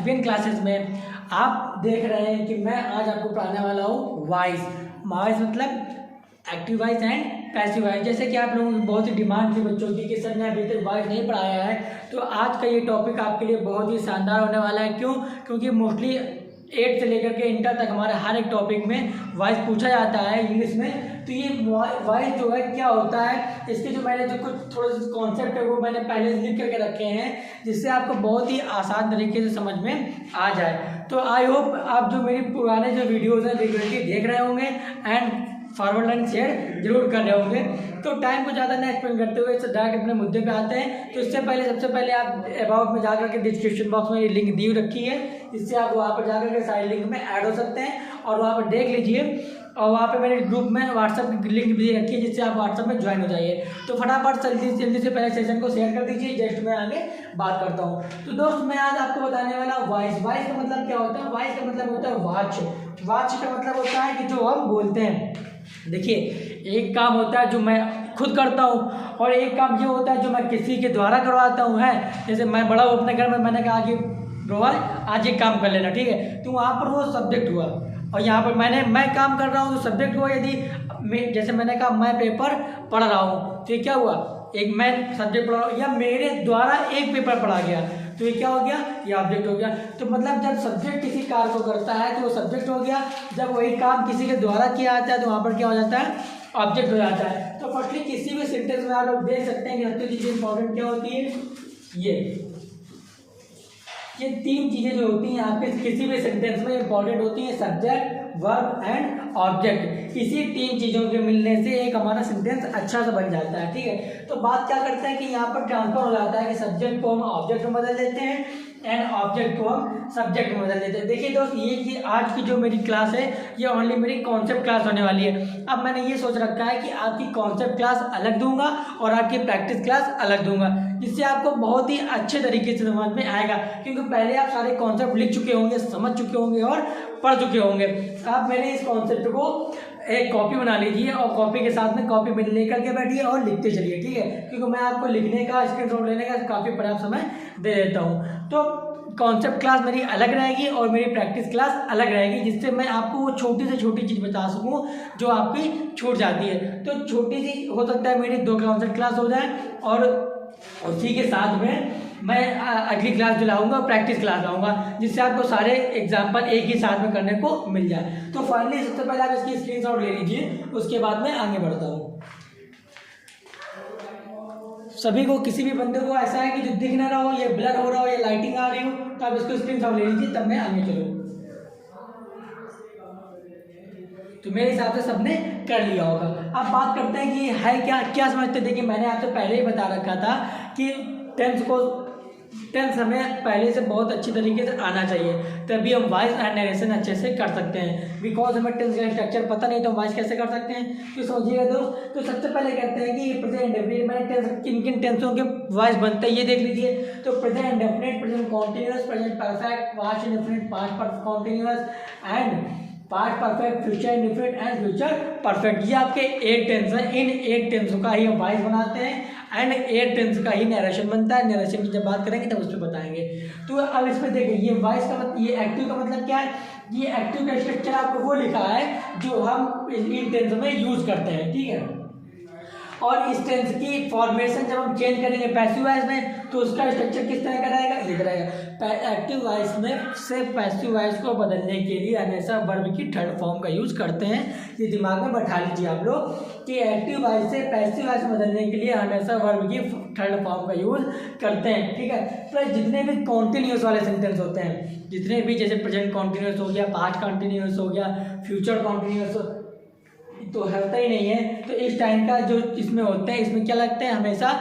SBN classes में आप देख रहे हैं कि मैं आज आपको पढ़ाने वाला हूँ वॉइस। वॉइस मतलब active voice and passive voice. जैसे कि आप लोगों की बहुत ही डिमांड थी बच्चों की कि सर ने अभी तक वॉइस नहीं पढ़ाया है, तो आज का ये टॉपिक आपके लिए बहुत ही शानदार होने वाला है। क्यों? क्योंकि मोस्टली 8 से लेकर के इंटर तक हमारे हर एक टॉपिक में वॉइस पूछा जाता है इंग्लिश में। तो ये वॉइस जो है क्या होता है, इसके जो मैंने जो कुछ थोड़े से कॉन्सेप्ट है वो मैंने पहले लिख करके रखे हैं, जिससे आपको बहुत ही आसान तरीके से समझ में आ जाए। तो आई होप आप जो मेरी पुराने जो वीडियोज़ हैं रेगुलरली देख रहे होंगे एंड फॉरवर्ड एंड शेयर जरूर कर रहे होंगे। तो टाइम को ज़्यादा ना एक्सप्लेन करते हुए डायरेक्ट अपने मुद्दे पे आते हैं। तो इससे पहले सबसे पहले आप अबाउट में जाकर के डिस्क्रिप्शन बॉक्स में ये लिंक दी रखी है, इससे आप वहाँ पर जाकर के सारे लिंक में ऐड हो सकते हैं और वहाँ पर देख लीजिए। और वहाँ पे मैंने ग्रुप में व्हाट्सअप की लिंक भी रखी है, जिससे आप व्हाट्सअप में ज्वाइन हो जाइए। तो फटाफट जल्दी से पहले सेशन को शेयर कर दीजिए, जस्ट मैं आगे बात करता हूँ। तो दोस्त मैं आज आपको बताने वाला वॉइस। वॉइस का मतलब क्या होता है? वॉइस का मतलब होता है वॉच। वॉच का मतलब होता है कि जो हम बोलते हैं। देखिए, एक काम होता है जो मैं खुद करता हूँ और एक काम ये होता है जो मैं किसी के द्वारा करवाता हूँ। है जैसे मैं बड़ा हूँ अपने घर में, मैंने कहा कि रोहन आज एक काम कर लेना, ठीक है। तो वहाँ पर वो सब्जेक्ट हुआ और यहाँ पर मैं काम कर रहा हूँ तो सब्जेक्ट हुआ। यदि जैसे मैंने कहा मैं पेपर पढ़ रहा हूँ, तो ये क्या हुआ, एक मैं सब्जेक्ट पढ़ रहा हूँ या मेरे द्वारा एक पेपर पढ़ा गया, तो ये क्या हो गया, ये ऑब्जेक्ट हो गया। तो मतलब जब सब्जेक्ट किसी कार्य को करता है तो वो सब्जेक्ट हो गया, जब वही काम किसी के द्वारा किया जाता है तो वहाँ पर क्या हो जाता है, ऑब्जेक्ट हो जाता है। तो फर्स्टली किसी भी सेंटेंस में आप लोग देख सकते हैं कि सबसे चीज़ें इंपॉर्टेंट क्या होती है, ये 3 चीज़ें जो होती हैं आपके किसी भी सेंटेंस में इंपॉर्टेंट होती हैं, सब्जेक्ट, वर्ब एंड ऑब्जेक्ट। इसी 3 चीज़ों के मिलने से एक हमारा सेंटेंस अच्छा सा बन जाता है, ठीक है। तो बात क्या करते हैं कि यहाँ पर ट्रांसफर हो जाता है कि सब्जेक्ट को हम ऑब्जेक्ट में बदल देते हैं एंड ऑब्जेक्ट को हम सब्जेक्ट में बदल देते हैं। देखिए दोस्त, ये आज की जो मेरी क्लास है ये ओनली मेरी कॉन्सेप्ट क्लास होने वाली है। अब मैंने ये सोच रखा है कि आपकी कॉन्सेप्ट क्लास अलग दूंगा और आपकी प्रैक्टिस क्लास अलग दूंगा, जिससे आपको बहुत ही अच्छे तरीके से समझ में आएगा। क्योंकि पहले आप सारे कॉन्सेप्ट लिख चुके होंगे, समझ चुके होंगे और पढ़ चुके होंगे। आप मेरे इस कॉन्सेप्ट को एक कॉपी बना लीजिए और कॉपी के साथ में कॉपी में लेकर के बैठिए और लिखते चलिए, ठीक है। क्योंकि मैं आपको लिखने का, स्क्रीनशॉट लेने का काफ़ी पर्याप्त समय दे देता हूँ। तो कॉन्सेप्ट क्लास मेरी अलग रहेगी और मेरी प्रैक्टिस क्लास अलग रहेगी, जिससे मैं आपको वो छोटी से छोटी चीज़ बता सकूँ जो आपकी छूट जाती है। तो छोटी सी हो सकता है मेरी 2 कॉन्सेप्ट क्लास हो जाए और उसी के साथ में मैं अगली क्लास जो लाऊंगा प्रैक्टिस क्लास लाऊंगा, जिससे आपको सारे एग्जाम्पल एक ही साथ में करने को मिल जाए। तो फाइनली सबसे पहले आप इसकी स्क्रीनशॉट ले लीजिए, उसके बाद मैं आगे बढ़ता हूँ। सभी को, किसी भी बंदे को ऐसा है कि जो दिख ना रहा हो, ये ब्लर हो रहा हो या लाइटिंग आ रही हो, तो आप इसको स्क्रीनशॉट ले लीजिए, तब मैं आगे चलूँ। तो मेरे हिसाब से सबने कर लिया होगा। अब बात करते हैं कि है क्या समझते थे। कि मैंने आपसे पहले ही बता रखा था कि टेंस हमें पहले से बहुत अच्छी तरीके से आना चाहिए, तभी हम वॉइस एंड नरेशन अच्छे से कर सकते हैं। बिकॉज हमें टेंस का स्ट्रक्चर पता नहीं तो वॉइस कैसे कर सकते हैं, तो समझिएगा दोस्त। तो सबसे पहले कहते हैं कि प्रेजेंट इंडेफिनिट में टेंस किन किन टेंसों के वॉइस बनते हैं ये देख लीजिए। तो present indefinite, present continuous, present perfect, past indefinite, past continuous and past perfect, future indefinite and future perfect. ये आपके 8 टेंस हैं। इन 8 टेंसों का ही हम वॉइस बनाते हैं एंड 8 टेंस का ही नरेशन बनता है। नरेशन की जब बात करेंगे तब उस पर बताएंगे। तो अब इसमें देखिए, ये वॉइस का मतलब, ये एक्टिव का मतलब क्या है। ये एक्टिव का स्ट्रक्चर आपको वो लिखा है जो हम इन टेंस में यूज करते हैं, ठीक है। और इस टेंस की फॉर्मेशन जब हम चेंज करेंगे पैसिव वॉइस में, तो उसका स्ट्रक्चर किस तरह का रहेगा, ये रहेगा। एक्टिव वॉइस में से पैसिव वॉइस को बदलने के लिए हमेशा वर्ब की थर्ड फॉर्म का यूज करते हैं। ये दिमाग में बैठा लीजिए आप लोग कि एक्टिव वॉइस से पैसिव वॉइस बदलने के लिए हमेशा वर्ब की थर्ड फॉर्म का यूज करते हैं, ठीक है। तो जितने भी कॉन्टिन्यूस वाले सेंटेंस होते हैं, जितने भी, जैसे प्रेजेंट कॉन्टिन्यूस हो गया, पास्ट कॉन्टिन्यूस हो गया, फ्यूचर कॉन्टिन्यूस तो होता ही नहीं है। तो इस टाइम का जो इसमें होते हैं, इसमें क्या लगते हैं, हमेशा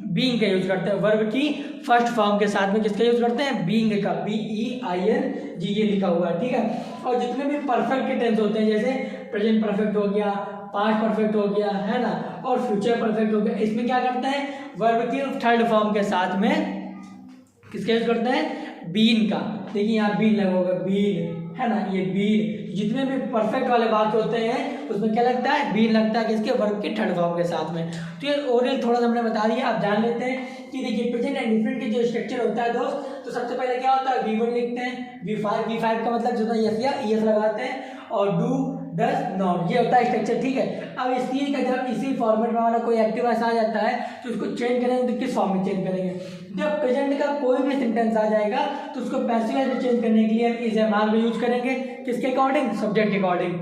बीइंग का यूज करते हैं। वर्ब की फर्स्ट फॉर्म के साथ में किसका यूज करते हैं, बीइंग का, BEING ये लिखा हुआ है, ठीक है। और जितने भी परफेक्ट के टेंस होते हैं, जैसे प्रेजेंट परफेक्ट हो गया, पास्ट परफेक्ट हो गया, है ना, और फ्यूचर परफेक्ट हो गया, इसमें क्या करते हैं, वर्ब की थर्ड फॉर्म के साथ में किसका यूज करते हैं, बीन का। देखिए यहाँ बीन लगा होगा, बीन, है ना, ये बीन, जितने भी परफेक्ट वाले वाक्य होते हैं उसमें क्या लगता है, बीन लगता है, किसके, वर्ब के थर्ड फॉर्म के साथ में। तो ये ओरल थोड़ा सा हमने बता दिया, आप जान लेते हैं कि देखिए प्रेजेंट एंड इंडेफिनिट के जो स्ट्रक्चर होता है दोस्त, तो सबसे पहले क्या होता है, V1 लिखते हैं, V5 का मतलब जो यस या ईएस लगाते हैं, और डू डज नॉट, ये होता है स्ट्रक्चर, ठीक है। अब इसी का जब इसी फॉर्मेट में वाला कोई एक्टिव वॉइस आ जाता है तो उसको चेंज करेंगे तो किस फॉर्म में चेंज करेंगे, जब प्रेजेंट का कोई भी सेंटेंस आ जाएगा तो उसको पैसिव वॉइस में चेंज करने के लिए हम इज एम आर को यूज करेंगे, किसके अकॉर्डिंग, सब्जेक्ट के according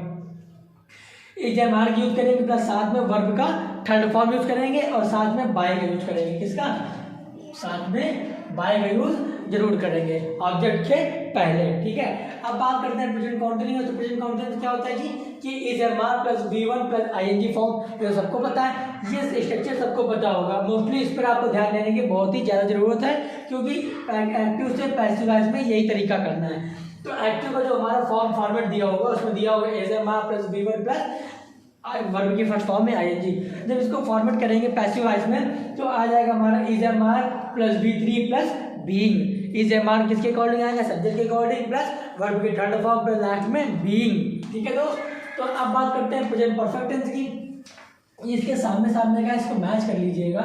is am are use करेंगे, प्लस साथ में वर्ब का थर्ड फॉर्म यूज करेंगे और साथ में बाय का यूज करेंगे, किसका, साथ में बाय का यूज जरूर करेंगे ऑब्जेक्ट के पहले, ठीक है। अब बात करते हैं प्रेजेंट कॉन्टिन्यूअस। तो प्रेजेंट कॉन्टिन्यूअस क्या होता है जी, कि is am are plus V1 plus ING form, ये सबको पता है, ये स्ट्रक्चर सबको पता होगा। मोस्टली इस पर आपको ध्यान देने की बहुत ही ज़्यादा जरूरत है, क्योंकि एक्टिव से पैसिव वॉइस में यही तरीका करना है। तो एक्टिव का जो हमारा फॉर्मेट दिया होगा उसमें दिया होगा is am are plus V1 plus verb की फर्स्ट फॉर्म में ING। जब इसको फॉर्मेट करेंगे पैसिव वॉइस में तो आ जाएगा हमारा is am are plus V3 plus being. Is am are किसके अकॉर्डिंग आएगा, सब्जेक्ट के अकॉर्डिंग, प्लस वर्ब के थर्ड फॉर्म प्लस लास्ट में बीइंग, ठीक है दोस्त। तो अब बात करते हैं प्रेजेंट परफेक्ट टेंस की। इसके सामने सामने का इसको मैच कर लीजिएगा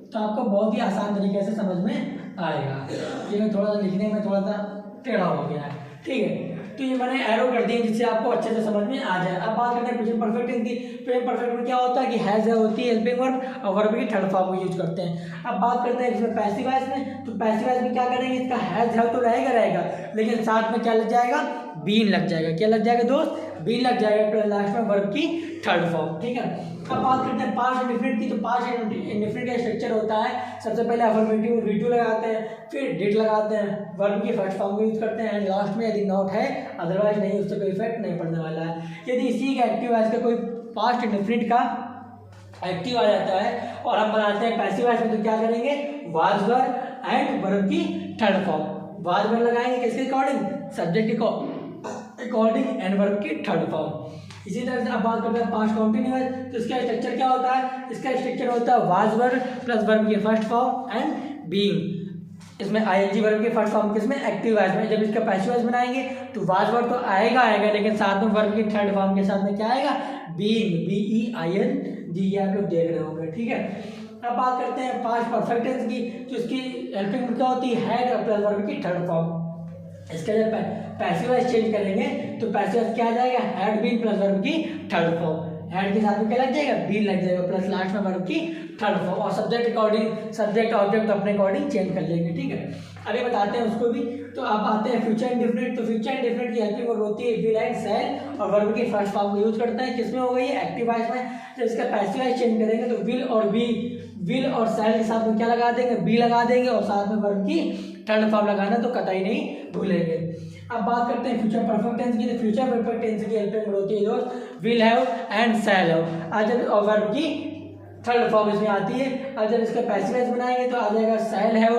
तो आपको बहुत ही आसान तरीके से समझ में आएगा। ये मैं थोड़ा सा लिखने में थोड़ा सा टेढ़ा हो गया है, ठीक है, तो ये मैंने एरो कर दिए जिससे आपको अच्छे से समझ में आ जाए। अब बात करते हैं प्रेजेंट परफेक्ट टेंस की। प्रेजेंट परफेक्ट में क्या होता है कि हैज होती है हेल्पिंग वर्ब और वर्ब की थर्ड फॉर्म को यूज करते हैं। अब बात करते हैं इसमें पैसिव वॉइस में। तो पैसिव वॉइस में क्या करेंगे, इसका हैज तो रहेगा लेकिन साथ में क्या लग जाएगा, बीन लग जाएगा। क्या लग जाएगा दोस्त, बीन लग जाएगा, प्लस लास्ट में वर्ब की थर्ड फॉर्म, ठीक है। अब बात करते हैं पास्ट इंडेफिनिट की। तो पास्ट इंडेफिनिट का स्ट्रक्चर होता है, सबसे पहले अफर्मेटिव V2 लगाते हैं, फिर डिड लगाते हैं, वर्ब की फर्स्ट फॉर्म को यूज करते हैं, एंड लास्ट में यदि नॉट है, अदरवाइज नहीं, उससे कोई इफेक्ट नहीं पड़ने वाला है। यदि इसी का एक्टिव वॉइस का कोई पास्ट इंडेफिनिट का एक्टिव आ जाता है और हम बनाते हैं पैसिव वॉइस में, तो क्या करेंगे, वाज वर एंड वर्ब की थर्ड फॉर्म, वाज वर लगाएंगे किसके अकॉर्डिंग, सब्जेक्ट के अकॉर्डिंग एंड वर्ब की थर्ड फॉर्म। इसी तरह से अब बात करते हैं पास्ट कॉन्टिन्यूअस। तो इसका स्ट्रक्चर क्या होता है, इसका स्ट्रक्चर होता है वाज वर्ब प्लस वर्ब की फर्स्ट फॉर्म एंड बीइंग। इसमें ING वर्ब की फर्स्ट फॉर्म किसमें, एक्टिव वॉइस में। जब इसका पैसिव वॉइस बनाएंगे तो वाज वर्ब तो आएगा लेकिन साथ में वर्ब की थर्ड फॉर्म के साथ में क्या आएगा, बीइंग, BEING, ये आप लोग देख रहे होंगे, ठीक है। अब बात करते हैं पास्ट परफेक्ट टेंस की। तो इसकी हेल्पिंग क्या होती है, हैड प्लस वर्ब की थर्ड फॉर्म। इसका जब पैसिव वॉइस चेंज करेंगे तो पैसिव वॉइस क्या आ जाएगा, हैड बीन प्लस वर्ब की थर्ड फॉर्म। हैड के साथ में क्या लग जाएगा, बीन लग जाएगा, प्लस लास्ट में वर्ब की थर्ड फॉर्म, और सब्जेक्ट अकॉर्डिंग सब्जेक्ट ऑब्जेक्ट अपने अकॉर्डिंग चेंज कर लेंगे, ठीक है। अभी बताते हैं उसको भी। तो अब आते हैं फ्यूचर इंडेफिनिट। तो फ्यूचर इंडेफिनिट की हेल्पिंग वर्ब होती है विल एंड शैल, और वर्ब की फर्स्ट फॉर्म को यूज करते हैं किसमें, हो गई है एक्टिव वॉइस में। जब इसका पैसिव वॉइस चेंज करेंगे तो विल और शैल के साथ में क्या लगा देंगे, बी लगा देंगे, और साथ में वर्ब की थर्ड फॉर्म लगाना तो कतई नहीं भूलेंगे। अब बात करते हैं फ्यूचर परफेक्ट टेंस की। तो फ्यूचर परफेक्ट टेंस की हेल्पिंग वर्ब होती है दोस्त will have and shall have. आज जब वर्ब की थर्ड फॉर्म इसमें आती है, और जब इसका पैसिव वॉइस बनाएंगे तो आ जाएगा शैल हैव,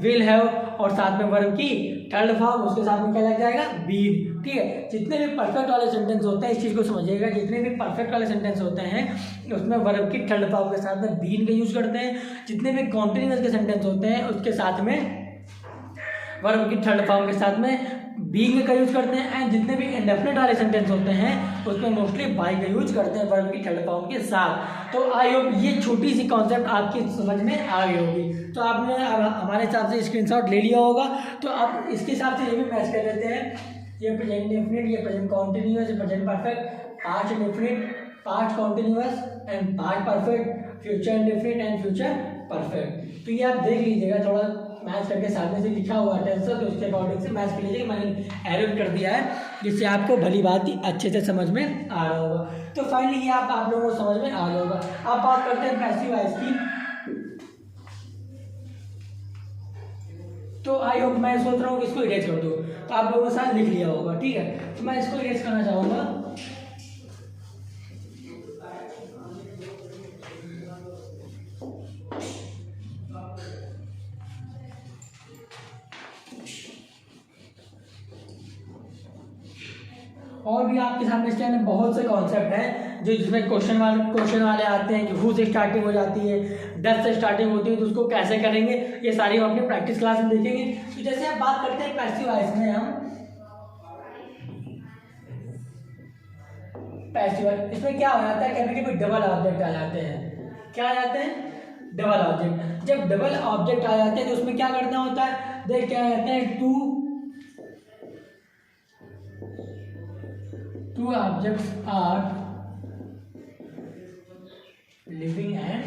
विल हैव, और साथ में वर्ब की थर्ड फॉर्म, उसके साथ में क्या लग जाएगा, बीन, ठीक है। जितने भी परफेक्ट वाले सेंटेंस होते हैं, इस चीज़ को समझिएगा, जितने भी परफेक्ट वाले सेंटेंस होते हैं उसमें वर्ब की थर्ड फॉर्म के साथ में बीन का यूज करते हैं। जितने भी कॉन्टिन्यूअस के सेंटेंस होते हैं उसके साथ में वर्ब की थर्ड फॉर्म के साथ में बीइंग का यूज करते हैं, एंड जितने भी इंडेफिनिट वाले सेंटेंस होते हैं उसमें मोस्टली बाय का यूज करते हैं वर्ब की थर्ड फॉर्म के साथ। तो आई होप ये छोटी सी कॉन्सेप्ट आपकी समझ में आ गई होगी। तो आपने हमारे हिसाब से स्क्रीनशॉट ले लिया होगा, तो आप इसके हिसाब से ये भी मैच कर लेते हैं, ये प्रेजेंट इंडेफिनिट, ये प्रेजेंट कॉन्टिन्यूअस, ये present perfect, past indefinite, past continuous and past perfect, future indefinite and future perfect. तो ये आप देख लीजिएगा, थोड़ा मैच करके सामने से लिखा हुआ है टेंसर, तो उसके अकॉर्डिंग से मैच कर लीजिएगा। मैंने एरो कर दिया है जिससे आपको भली बात ही अच्छे से समझ में आ रहा होगा। तो फाइनली ये आप लोगों को समझ में आ गया होगा। अब बात करते हैं पैसिव वॉइस की। तो आई होप, मैं सोच रहा हूँ कि इसको इरेज कर दूँ, तो आप लोगों के साथ लिख लिया होगा, ठीक है। तो मैं इसको इरेज करना चाहूँगा। और भी आपके सामने इस टाइम बहुत से कॉन्सेप्ट हैं जो जिसमें क्वेश्चन वाले आते हैं कि हु से स्टार्टिंग हो जाती है, डज से स्टार्टिंग होती है, तो उसको कैसे करेंगे ये सारी हम अपनी प्रैक्टिस क्लास में देखेंगे। तो जैसे आप बात करते हैं पैसिव वॉइस में, हम पैसिव वॉइस। इसमें क्या हो जाता है, कभी कभी डबल ऑब्जेक्ट आ जाते हैं। क्या आ जाते हैं? Double object. जब डबल ऑब्जेक्ट आ जाते हैं तो उसमें क्या करना होता है, देख क्या कहते हैं, two objects are living and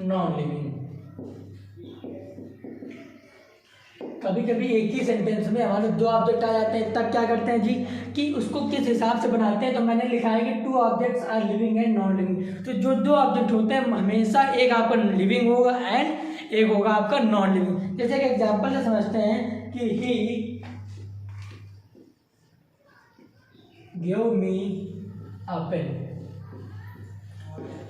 non living. कभी कभी एक ही सेंटेंस में हमारे दो ऑब्जेक्ट आ जाते हैं, तब क्या करते हैं जी कि उसको किस हिसाब से बनाते हैं। तो मैंने लिखा है कि two objects are living and non living. तो जो दो ऑब्जेक्ट होते हैं हमेशा एक आपका लिविंग होगा एंड एक होगा आपका नॉन लिविंग। जैसे एक एग्जांपल से समझते हैं कि ही गिव मी अ पेन।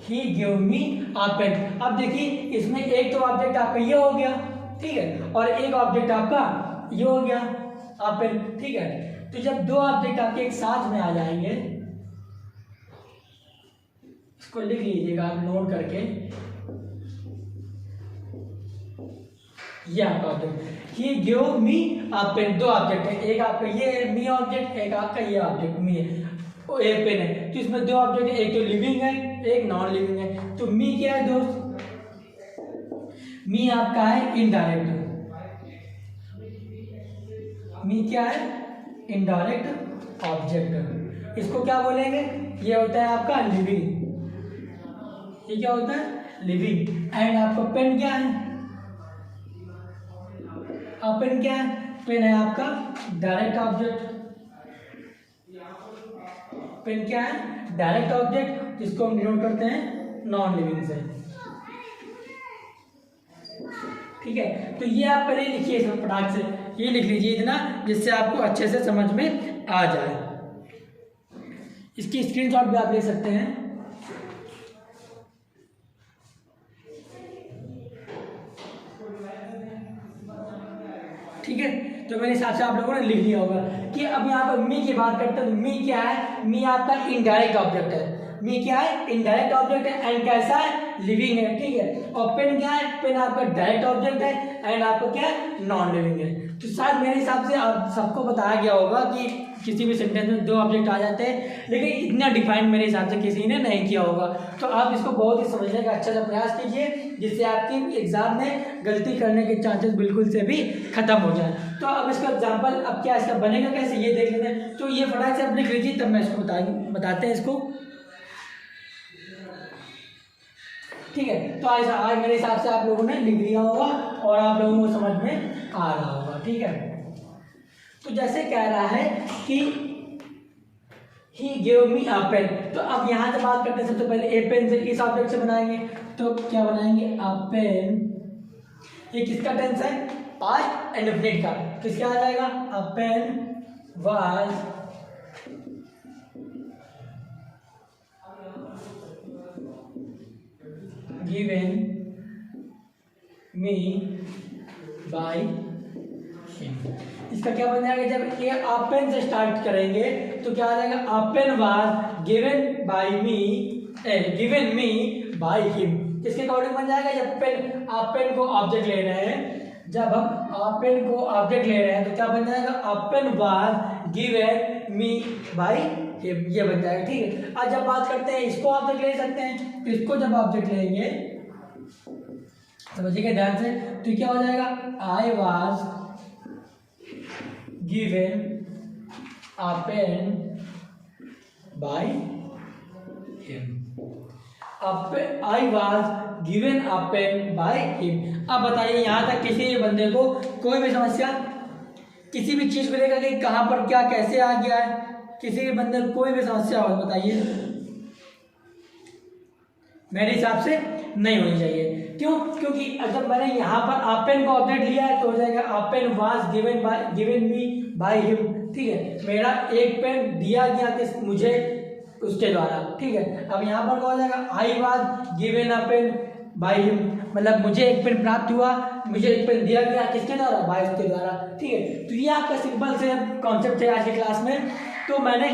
ही गिव मी अ पेन। अब देखिए इसमें एक तो ऑब्जेक्ट आपका ये हो गया, ठीक है, और एक ऑब्जेक्ट आपका ये हो गया पेन, ठीक है। तो जब दो ऑब्जेक्ट आपके एक साथ में आ जाएंगे, इसको लिख लीजिएगा आप नोट करके, ये आपका ऑब्जेक्ट ही गिव मी अ पेन। दो ऑब्जेक्ट है, एक आपका ये मी ऑब्जेक्ट, एक आपका ये ऑब्जेक्ट मी है, वो एक पेन है। तो इसमें दो ऑब्जेक्ट है, एक तो लिविंग है एक नॉन लिविंग है। तो मी क्या है दोस्त, मी आपका है इनडायरेक्ट। मी क्या है, इनडायरेक्ट ऑब्जेक्ट। इसको क्या बोलेंगे, ये होता है आपका लिविंग। ये क्या होता है, लिविंग। एंड आपका पेन क्या है, पेन क्या है, पेन है आपका डायरेक्ट ऑब्जेक्ट। पेन क्या है, डायरेक्ट ऑब्जेक्ट, जिसको हम डिनोट करते हैं नॉन लिविंग से, ठीक है। तो ये आप पहले लिखिए इसमें फटाक से, ये लिख लीजिए इतना, जिससे आपको अच्छे से समझ में आ जाए। इसकी स्क्रीनशॉट भी आप ले सकते हैं। ठीक है, तो मेरे हिसाब से आप लोगों ने लिख लिया होगा कि अब यहाँ पर मी की बात करते हैं। तो मी क्या है, मी आपका इनडायरेक्ट ऑब्जेक्ट है। मी क्या है, इनडायरेक्ट ऑब्जेक्ट है एंड कैसा है, लिविंग है, ठीक है। और पेन क्या है, पेन आपका डायरेक्ट ऑब्जेक्ट है एंड आपका क्या है, नॉन लिविंग है। तो शायद मेरे हिसाब से आप सबको बताया गया होगा कि किसी भी सेंटेंस में दो ऑब्जेक्ट आ जाते हैं, लेकिन इतना डिफाइन मेरे हिसाब से किसी ने नहीं किया होगा। तो आप इसको बहुत ही समझने का अच्छा सा प्रयास कीजिए, जिससे आपकी एग्जाम में गलती करने के चांसेस बिल्कुल से भी खत्म हो जाए। तो अब इसका एग्जाम्पल, अब क्या इसका बनेगा कैसे, ये देख लेते हैं। तो ये फटाक से आप लिख लीजिए, तब मैं इसको बताते हैं इसको, ठीक है। तो आज मेरे हिसाब से आप लोगों ने लिख लिया होगा और आप लोगों को समझ में आ रहा होगा, ठीक है। तो जैसे कह रहा है कि ही गिव मी अ पेन। तो अब यहाँ से बात करते हैं, सबसे पहले ए पेन से इस ऑब्जेक्ट से बनाएंगे। तो क्या बनाएंगे, अ पेन। ये किसका टेंस है, पास्ट एंड इंडेफिनिट का। किसका आ जाएगा, a pen was given me by him. इसका क्या बन जाएगा, जब ये पेन से स्टार्ट करेंगे तो क्या आ जाएगा, a pen was given by me, given me by him. किसके अकॉर्डिंग बन जाएगा, जब पेन को ऑब्जेक्ट ले रहे हैं, जब हम पेन को ऑब्जेक्ट ले रहे हैं तो क्या बन जाएगा, a pen was given me by him, ये बन जाएगा, ठीक है। आज जब बात करते हैं इसको ऑब्जेक्ट ले सकते हैं, तो इसको जब ऑब्जेक्ट लेंगे, समझिएगा ध्यान से, तो क्या हो जाएगा, I was given a pen by him. I was given a pen by him. अब बताइए यहाँ तक किसी भी बंदे को कोई भी समस्या, किसी भी चीज को लेकर के कहाँ पर क्या कैसे आ गया है, किसी भी बंदे को कोई भी समस्या हो बताइए, मेरे हिसाब से नहीं होनी चाहिए। क्यों, क्योंकि अगर मैंने यहाँ पर अ पेन को ऑब्जेक्ट लिया है तो हो जाएगा a pen was given me by him, ठीक है। मेरा एक पेन दिया गया किस, मुझे, उसके द्वारा, ठीक है। अब यहाँ पर क्या हो जाएगा, I was given a pen by him, मतलब मुझे एक पेन प्राप्त हुआ, मुझे एक पेन दिया गया किसके द्वारा, बाय उसके द्वारा, ठीक है। तो ये आपका सिंपल से कॉन्सेप्ट है आज की क्लास में। तो मैंने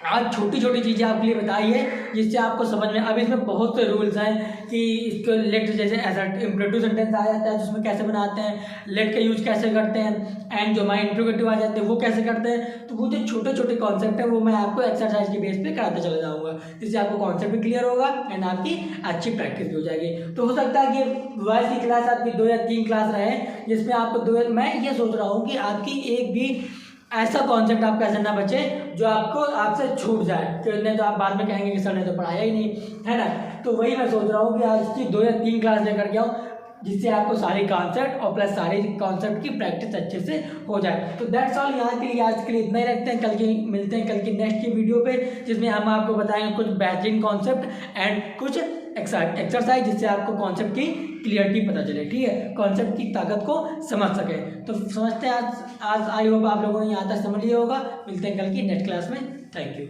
आज छोटी छोटी चीज़ें आपके लिए बताई है जिससे आपको समझ में। अब इसमें बहुत से रूल्स हैं कि इसको लेट जैसे एज इम्परेटिव सेंटेंस आ जाता है तो उसमें कैसे बनाते हैं, लेट का यूज कैसे करते हैं, एंड जो हमारे इंट्रोगेटिव आ जाते हैं वो कैसे करते हैं। तो वो जो छोटे छोटे कॉन्सेप्ट है वो मैं आपको एक्सरसाइज के बेस पे कराते चला जाऊँगा, जिससे आपको कॉन्सेप्ट भी क्लियर होगा एंड आपकी अच्छी प्रैक्टिस भी हो जाएगी। तो हो सकता है कि वॉइस की क्लास आपकी 2 या 3 क्लास रहे, जिसमें आपको मैं ये सोच रहा हूँ कि आपकी एक भी ऐसा कॉन्सेप्ट आपका ऐसा ना बचे जो आपको आपसे छूट जाए, फिर नहीं तो आप बाद में कहेंगे कि सर ने तो पढ़ाया ही नहीं, है ना। तो वही मैं सोच रहा हूँ कि आज की 2 या 3 क्लास लेकर के आऊँ, जिससे आपको सारे कॉन्सेप्ट और प्लस सारे कॉन्सेप्ट की प्रैक्टिस अच्छे से हो जाए। तो दैट्स ऑल, यहाँ के लिए आज के लिए इतना ही रखते हैं। कल की मिलते हैं कल की नेक्स्ट की वीडियो पे, जिसमें हम आपको बताएंगे कुछ बेहतरीन कॉन्सेप्ट एंड कुछ एक्सरसाइज, जिससे आपको कॉन्सेप्ट की क्लियरिटी पता चले, ठीक है, कॉन्सेप्ट की ताकत को समझ सके। तो समझते हैं आज आई होप आप लोगों ने यहाँ तक समझ लिया होगा। मिलते हैं कल की नेक्स्ट क्लास में। Thank you.